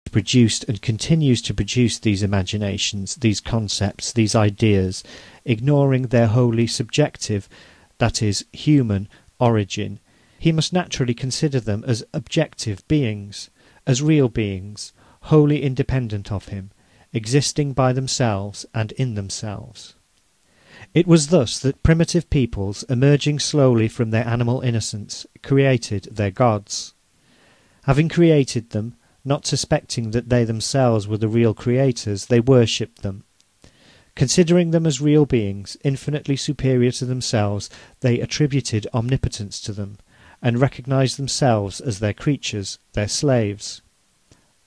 produced and continues to produce these imaginations, these concepts, these ideas, ignoring their wholly subjective, that is, human, origin, he must naturally consider them as objective beings, as real beings, wholly independent of him, existing by themselves and in themselves. It was thus that primitive peoples, emerging slowly from their animal innocence, created their gods. Having created them, not suspecting that they themselves were the real creators, they worshipped them. Considering them as real beings, infinitely superior to themselves, they attributed omnipotence to them, and recognized themselves as their creatures, their slaves.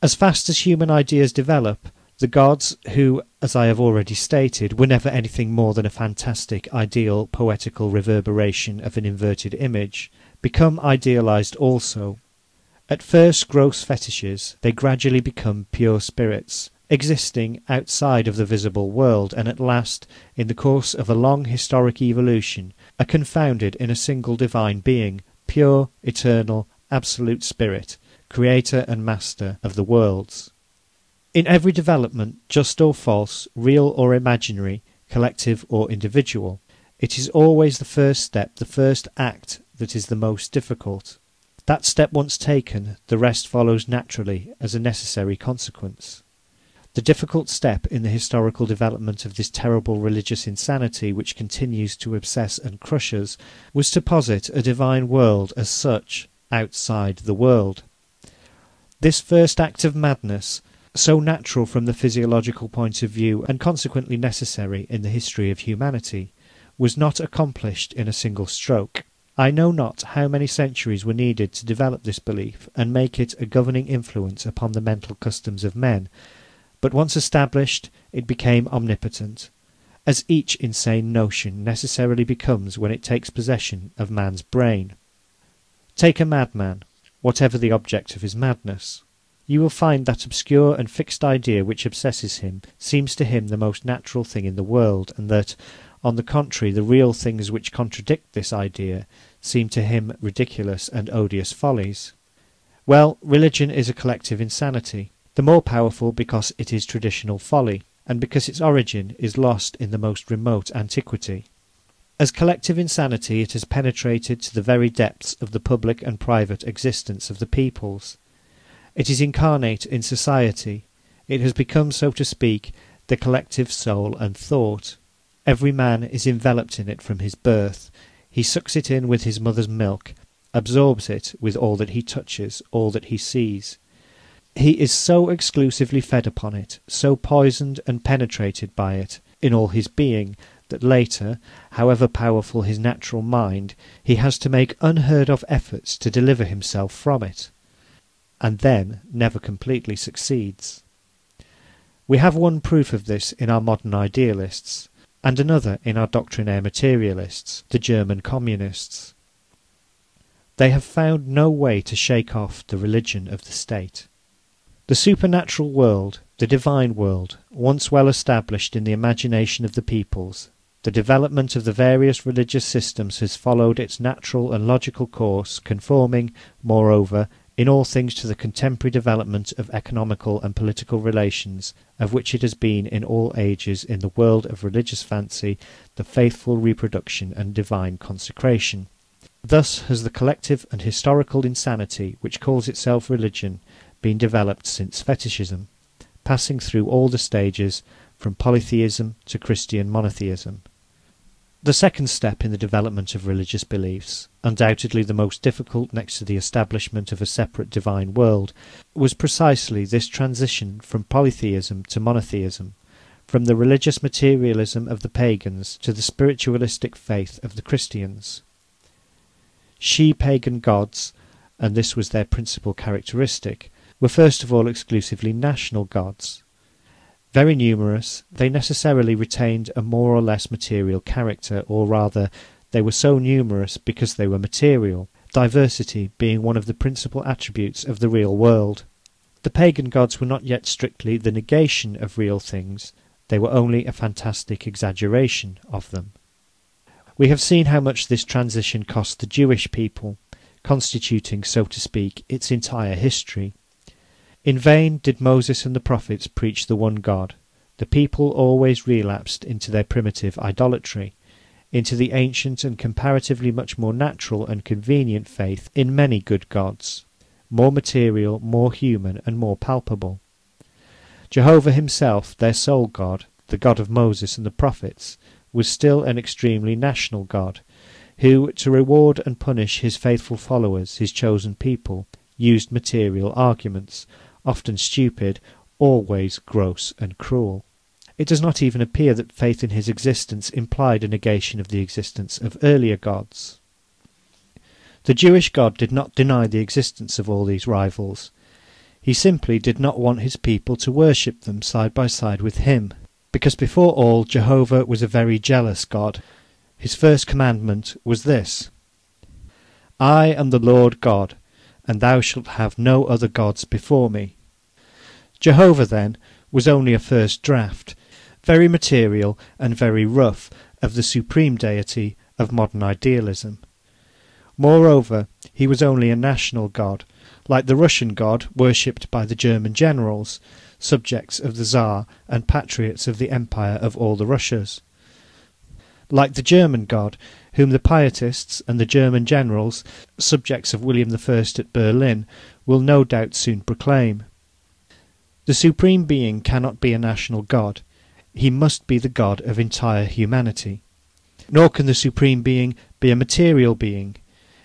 As fast as human ideas develop, the gods, who, as I have already stated, were never anything more than a fantastic, ideal, poetical reverberation of an inverted image, become idealized also. At first gross fetishes, they gradually become pure spirits, existing outside of the visible world, and at last, in the course of a long historic evolution, are confounded in a single divine being, pure, eternal, absolute spirit, creator and master of the worlds. In every development, just or false, real or imaginary, collective or individual, it is always the first step, the first act, that is the most difficult. That step once taken, the rest follows naturally as a necessary consequence. The difficult step in the historical development of this terrible religious insanity which continues to obsess and crush us was to posit a divine world as such, outside the world. This first act of madness, so natural from the physiological point of view and consequently necessary in the history of humanity, was not accomplished in a single stroke. I know not how many centuries were needed to develop this belief and make it a governing influence upon the mental customs of men, but once established it became omnipotent, as each insane notion necessarily becomes when it takes possession of man's brain. Take a madman, whatever the object of his madness. You will find that obscure and fixed idea which obsesses him seems to him the most natural thing in the world, and that, on the contrary, the real things which contradict this idea seem to him ridiculous and odious follies. Well, religion is a collective insanity, the more powerful because it is traditional folly, and because its origin is lost in the most remote antiquity. As collective insanity it has penetrated to the very depths of the public and private existence of the peoples. It is incarnate in society. It has become, so to speak, the collective soul and thought. Every man is enveloped in it from his birth. He sucks it in with his mother's milk, absorbs it with all that he touches, all that he sees. He is so exclusively fed upon it, so poisoned and penetrated by it, in all his being, that later, however powerful his natural mind, he has to make unheard-of efforts to deliver himself from it, and then never completely succeeds. We have one proof of this in our modern idealists, and another in our doctrinaire materialists, the German communists. They have found no way to shake off the religion of the state. The supernatural world, the divine world, once well established in the imagination of the peoples, the development of the various religious systems has followed its natural and logical course, conforming, moreover, in all things to the contemporary development of economical and political relations, of which it has been in all ages in the world of religious fancy the faithful reproduction and divine consecration. Thus has the collective and historical insanity which calls itself religion been developed since fetishism, passing through all the stages from polytheism to Christian monotheism. The second step in the development of religious beliefs, undoubtedly the most difficult next to the establishment of a separate divine world, was precisely this transition from polytheism to monotheism, from the religious materialism of the pagans to the spiritualistic faith of the Christians. She-pagan gods, and this was their principal characteristic, were first of all exclusively national gods. Very numerous, they necessarily retained a more or less material character, or rather, they were so numerous because they were material, diversity being one of the principal attributes of the real world. The pagan gods were not yet strictly the negation of real things, they were only a fantastic exaggeration of them. We have seen how much this transition cost the Jewish people, constituting, so to speak, its entire history. In vain did Moses and the prophets preach the one God. The people always relapsed into their primitive idolatry, into the ancient and comparatively much more natural and convenient faith in many good gods, more material, more human, and more palpable. Jehovah himself, their sole God, the God of Moses and the prophets, was still an extremely national God, who, to reward and punish his faithful followers, his chosen people, used material arguments, often stupid, always gross and cruel. It does not even appear that faith in his existence implied a negation of the existence of earlier gods. The Jewish God did not deny the existence of all these rivals. He simply did not want his people to worship them side by side with him, because before all Jehovah was a very jealous God. His first commandment was this: I am the Lord God, and thou shalt have no other gods before me. Jehovah, then, was only a first draft, very material and very rough, of the supreme deity of modern idealism. Moreover, he was only a national god, like the Russian god worshipped by the German generals, subjects of the Tsar and patriots of the Empire of all the Russias. Like the German god, whom the pietists and the German generals, subjects of William I at Berlin, will no doubt soon proclaim. The Supreme Being cannot be a national god. He must be the God of entire humanity. Nor can the Supreme Being be a material being.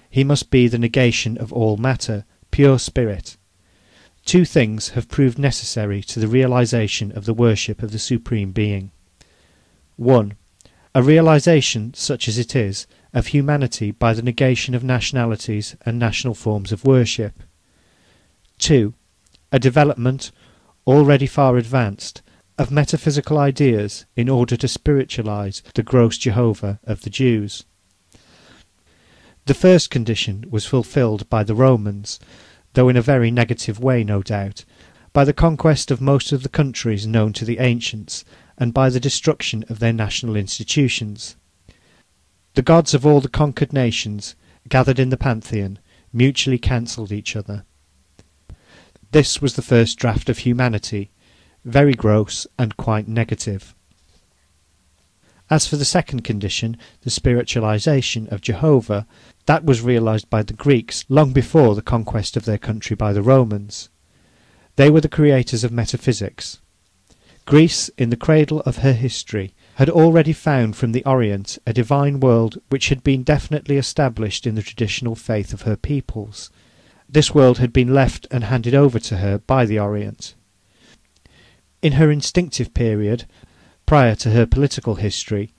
He must be the negation of all matter, pure spirit. Two things have proved necessary to the realization of the worship of the Supreme Being. 1. A realization, such as it is, of humanity by the negation of nationalities and national forms of worship. 2. A development, already far advanced, of metaphysical ideas in order to spiritualize the gross Jehovah of the Jews. The first condition was fulfilled by the Romans, though in a very negative way, no doubt, by the conquest of most of the countries known to the ancients, and by the destruction of their national institutions. The gods of all the conquered nations, gathered in the pantheon, mutually cancelled each other. This was the first draft of humanity, very gross and quite negative. As for the second condition, the spiritualization of Jehovah, that was realized by the Greeks long before the conquest of their country by the Romans. They were the creators of metaphysics. Greece, in the cradle of her history, had already found from the Orient a divine world which had been definitely established in the traditional faith of her peoples. This world had been left and handed over to her by the Orient. In her instinctive period, prior to her political history,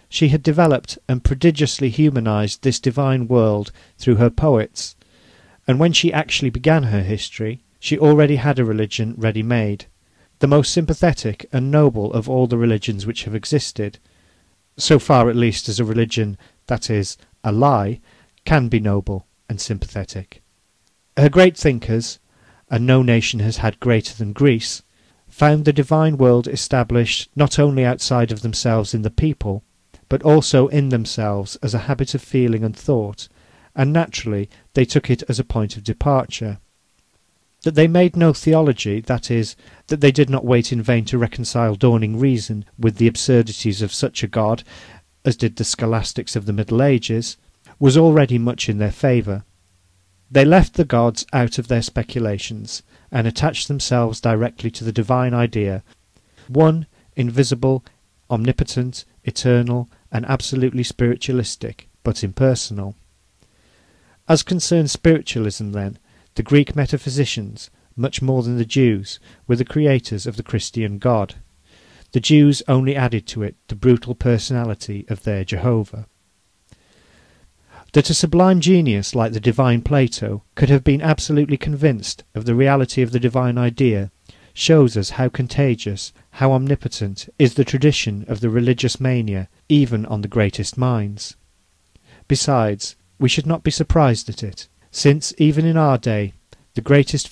she had developed and prodigiously humanized this divine world through her poets, and when she actually began her history, she already had a religion ready-made, the most sympathetic and noble of all the religions which have existed, so far at least as a religion, that is, a lie, can be noble and sympathetic. Her great thinkers, and no nation has had greater than Greece, found the divine world established not only outside of themselves in the people, but also in themselves as a habit of feeling and thought, and naturally they took it as a point of departure. That they made no theology, that is, that they did not wait in vain to reconcile dawning reason with the absurdities of such a God, as did the scholastics of the Middle Ages, was already much in their favour. They left the gods out of their speculations, and attached themselves directly to the divine idea, one, invisible, omnipotent, eternal, and absolutely spiritualistic, but impersonal. As concerns spiritualism, then, the Greek metaphysicians, much more than the Jews, were the creators of the Christian God. The Jews only added to it the brutal personality of their Jehovah. That a sublime genius like the divine Plato could have been absolutely convinced of the reality of the divine idea shows us how contagious, how omnipotent is the tradition of the religious mania even on the greatest minds. Besides, we should not be surprised at it, since even in our day the greatest